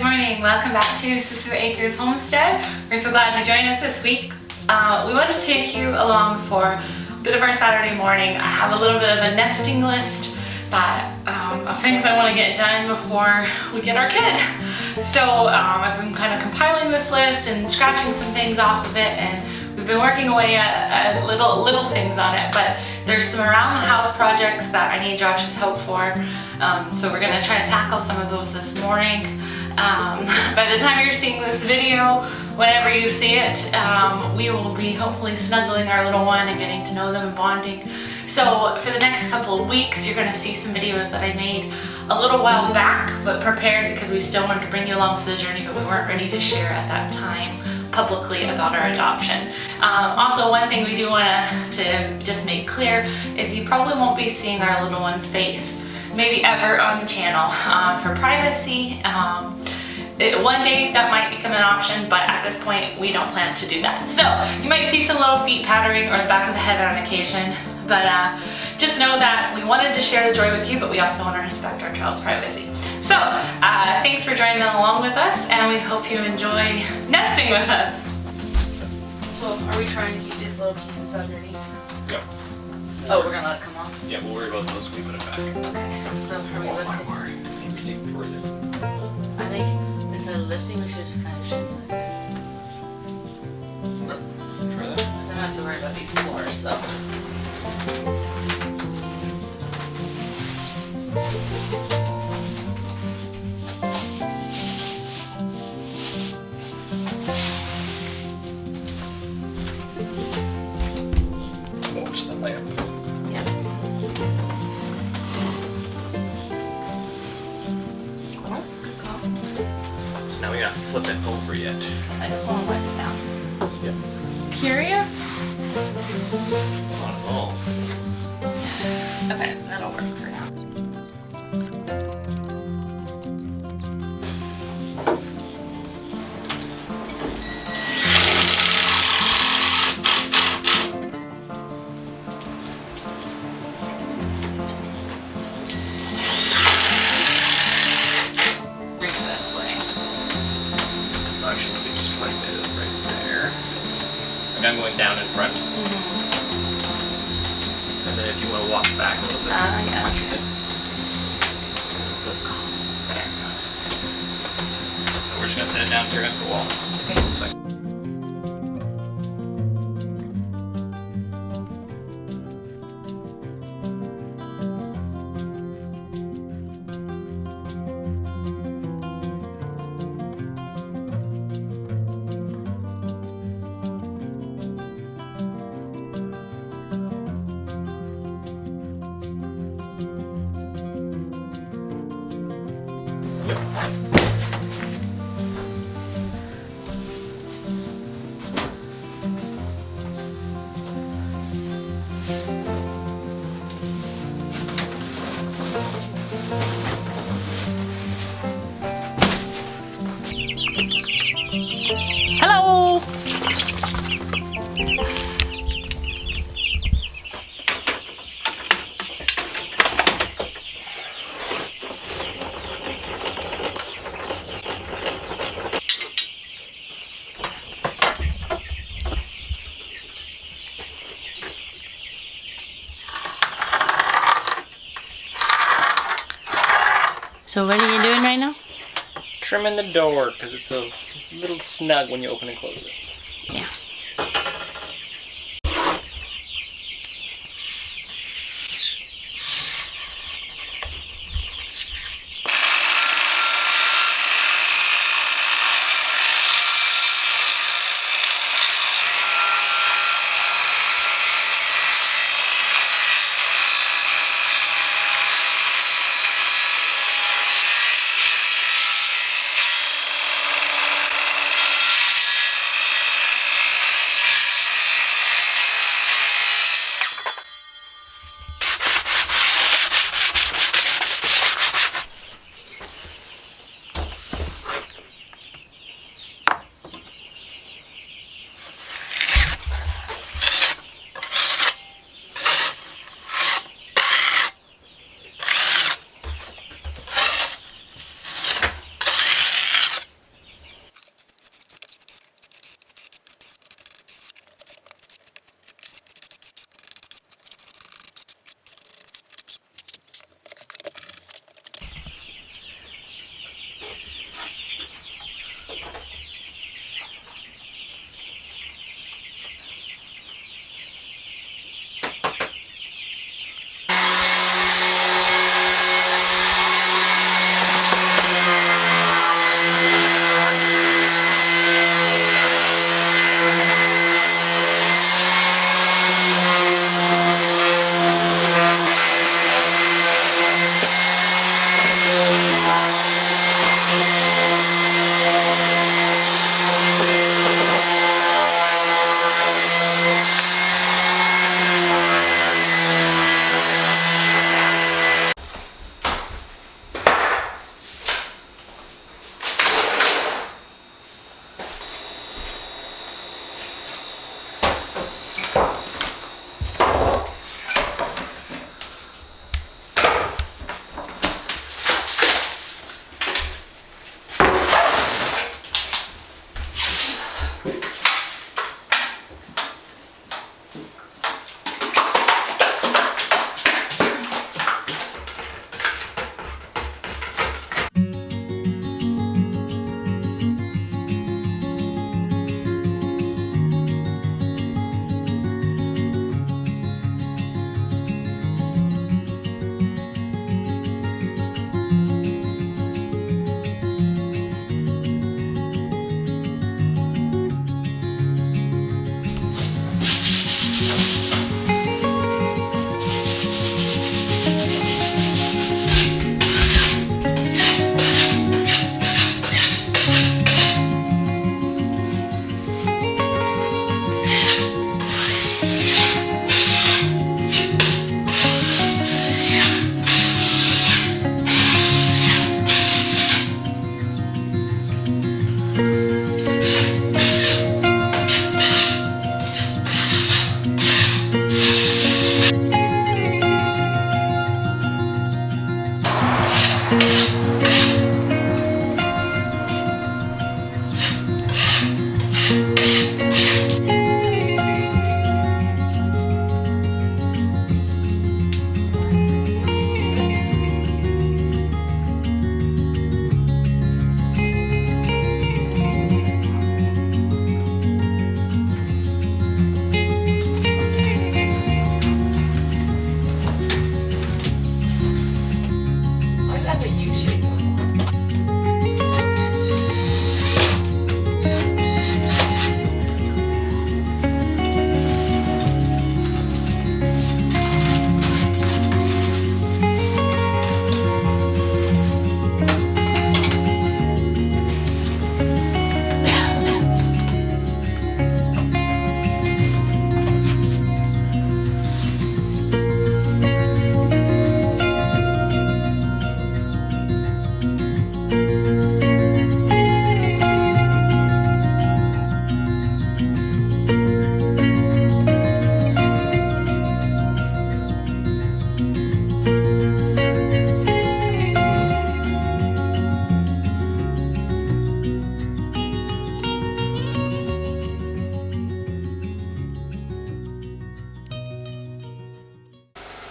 morning. Welcome back to Sissiboo Acres Homestead. We're so glad you joined us this week. We want to take you along for a bit of our Saturday morning. I have a little bit of a nesting list of things I want to get done before we get our kid. So I've been kind of compiling this list and scratching some things off of it, and we've been working away at little things on it, but there's some around the house projects that I need Josh's help for. So we're gonna try to tackle some of those this morning. By the time you're seeing this video, whenever you see it, we will be hopefully snuggling our little one and getting to know them and bonding. So for the next couple of weeks, you're gonna see some videos that I made a little while back, but prepared because we still wanted to bring you along for the journey, but we weren't ready to share at that time publicly about our adoption. Also, one thing we do want to just make clear is you probably won't be seeing our little one's face maybe ever on the channel for privacy. One day that might become an option, but at this point we don't plan to do that. So you might see some little feet pattering or the back of the head on occasion, but just know that we wanted to share the joy with you, but we also want to respect our child's privacy. So thanks for joining along with us, and we hope you enjoy nesting with us. So are we trying to keep these little pieces underneath? Yep. Oh, we're gonna let it come off? Yeah, we'll worry about those when we put it back. Okay, so are we lifting? Don't worry. I think we take further. I think instead of lifting, we should just kind of shimmy like this. Okay. Try that. I don't have to worry about these floors, so. Oh, just that lamp. Yeah. Oh, good call. So now we gotta flip it over yet. I just want to wipe it down. Yep. Curious? Not at all. Okay, that'll work for now. Bring it this way. Actually, let me just place it right there. Like I'm going down in front. And then if you want to walk back a little bit. Yeah. watch your head. Good call. There. So we're just gonna set it down here against the wall. Okay. So Hello! So what are you doing right now? trimming the door because it's a little snug when you open and close it. Yeah.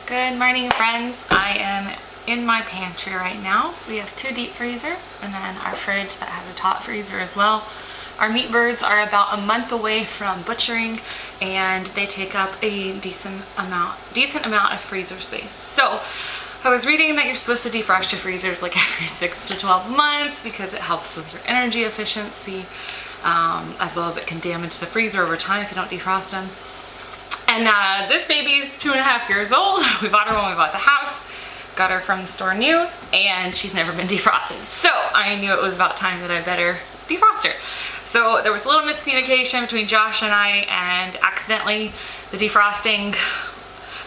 Good morning, friends. I am in my pantry right now. We have 2 deep freezers and then our fridge that has a top freezer as well. Our meat birds are about a month away from butchering and they take up a decent amount of freezer space. So I was reading that you're supposed to defrost your freezers like every 6 to 12 months because it helps with your energy efficiency, as well as it can damage the freezer over time if you don't defrost them. And this baby's 2.5 years old. We bought her when we bought the house. Got her from the store new, and she's never been defrosted. So I knew it was about time that I better defrost her. So there was a little miscommunication between Josh and I, and accidentally the defrosting,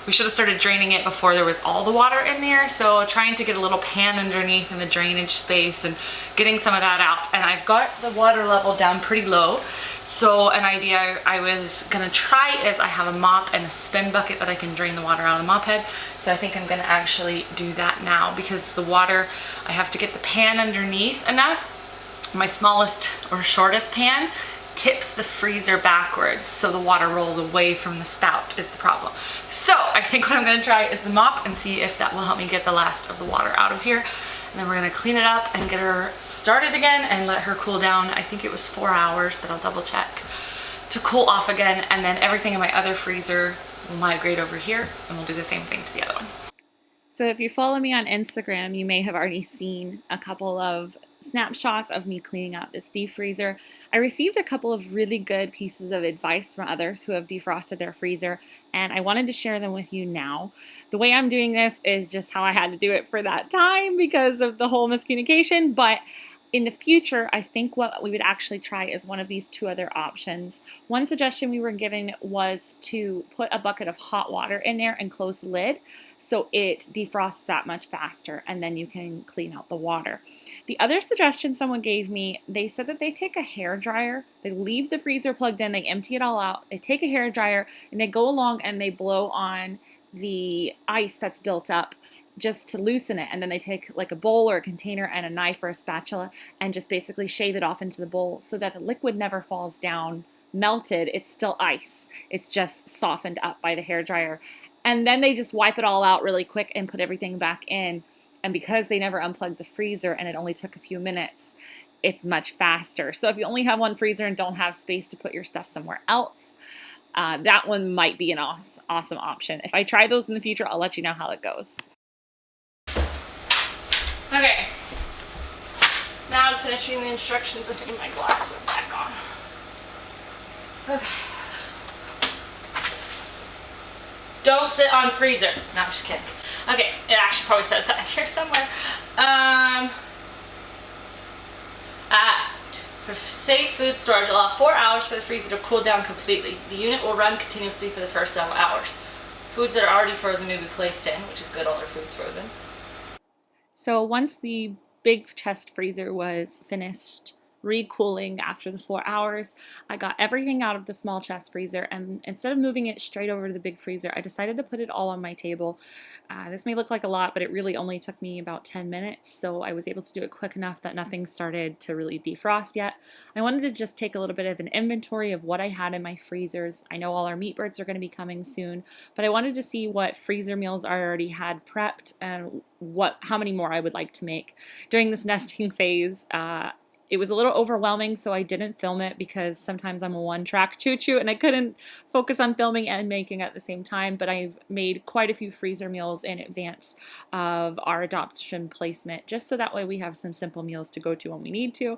we should have started draining it before there was all the water in there. So trying to get a little pan underneath in the drainage space and getting some of that out. And I've got the water level down pretty low. So an idea I was gonna try is I have a mop and a spin bucket that I can drain the water out of the mop head. So I think I'm gonna actually do that now because the water, I have to get the pan underneath enough. My smallest or shortest pan tips the freezer backwards, so the water rolls away from the spout is the problem. So I think what I'm gonna try is the mop and see if that will help me get the last of the water out of here. And then we're gonna clean it up and get her started again and let her cool down. I think it was 4 hours, but I'll double check, to cool off again. And then everything in my other freezer will migrate over here and we'll do the same thing to the other one. So if you follow me on Instagram, you may have already seen a couple of snapshots of me cleaning out this deep freezer. I received a couple of really good pieces of advice from others who have defrosted their freezer, and I wanted to share them with you now. The way I'm doing this is just how I had to do it for that time because of the whole miscommunication, but in the future, I think what we would actually try is one of these 2 other options. One suggestion we were given was to put a bucket of hot water in there and close the lid so it defrosts that much faster, and then you can clean out the water. The other suggestion someone gave me, they said that they take a hair dryer, they leave the freezer plugged in, they empty it all out, they take a hair dryer and they go along and they blow on the ice that's built up just to loosen it, and then they take like a bowl or a container and a knife or a spatula and just basically shave it off into the bowl so that the liquid never falls down melted. It's still ice, it's just softened up by the hair dryer, and then they just wipe it all out really quick and put everything back in. And because they never unplugged the freezer and it only took a few minutes, it's much faster. So if you only have one freezer and don't have space to put your stuff somewhere else, that one might be an awesome option. If I try those in the future, I'll let you know how it goes. Okay, now I'm finishing the instructions and putting my glasses back on. Okay. Don't sit on freezer. No, I'm just kidding. Okay, it actually probably says that here somewhere. For safe food storage, allow 4 hours for the freezer to cool down completely. The unit will run continuously for the first several hours. Foods that are already frozen may be placed in, which is good, all their food's frozen. So once the big chest freezer was finished re-cooling after the 4 hours. I got everything out of the small chest freezer, and instead of moving it straight over to the big freezer, I decided to put it all on my table. This may look like a lot, but it really only took me about 10 minutes, so I was able to do it quick enough that nothing started to really defrost yet. I wanted to just take a little bit of an inventory of what I had in my freezers. I know all our meat birds are going to be coming soon, but I wanted to see what freezer meals I already had prepped and how many more I would like to make. During this nesting phase, it was a little overwhelming, so I didn't film it because sometimes I'm a one-track choo-choo and I couldn't focus on filming and making at the same time, but I've made quite a few freezer meals in advance of our adoption placement, just so that way we have some simple meals to go to when we need to.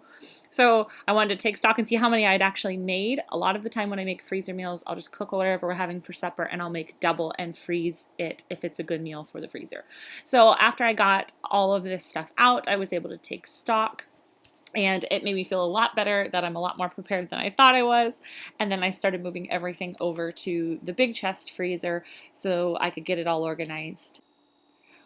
So I wanted to take stock and see how many I'd actually made. A lot of the time when I make freezer meals, I'll just cook whatever we're having for supper and I'll make double and freeze it if it's a good meal for the freezer. So after I got all of this stuff out, I was able to take stock. And it made me feel a lot better, that I'm a lot more prepared than I thought I was. And then I started moving everything over to the big chest freezer so I could get it all organized.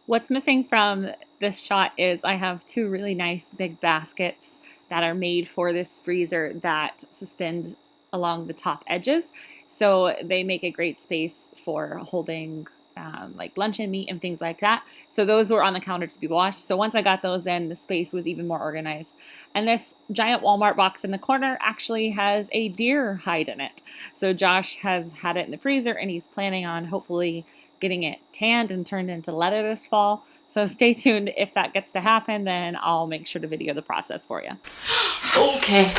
What's missing from this shot is I have two really nice big baskets that are made for this freezer that suspend along the top edges. So they make a great space for holding like luncheon meat and things like that. So those were on the counter to be washed. So once I got those in, the space was even more organized. And this giant Walmart box in the corner actually has a deer hide in it. So Josh has had it in the freezer and he's planning on hopefully getting it tanned and turned into leather this fall. So stay tuned. If that gets to happen, then I'll make sure to video the process for you. Okay.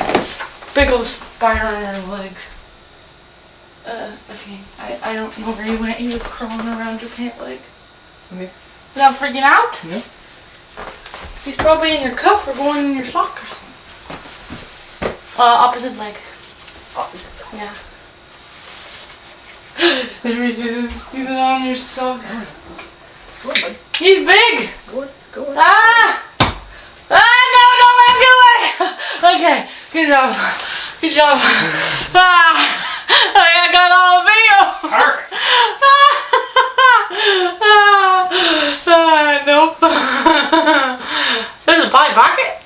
Big old spider on your leg. Okay. I don't know where he went. He was crawling around your pant leg. Okay. Without freaking out? Yeah. He's probably in your cuff or going in your sock or something. Opposite leg. Opposite. Yeah. There he is. He's on your sock. Go on, buddy. He's big! Go on. Go on. Ah! Ah! No, don't let him get away! Okay. Good job. Good job. Ah! I got all the video! Perfect. Nope. There's a pie pocket.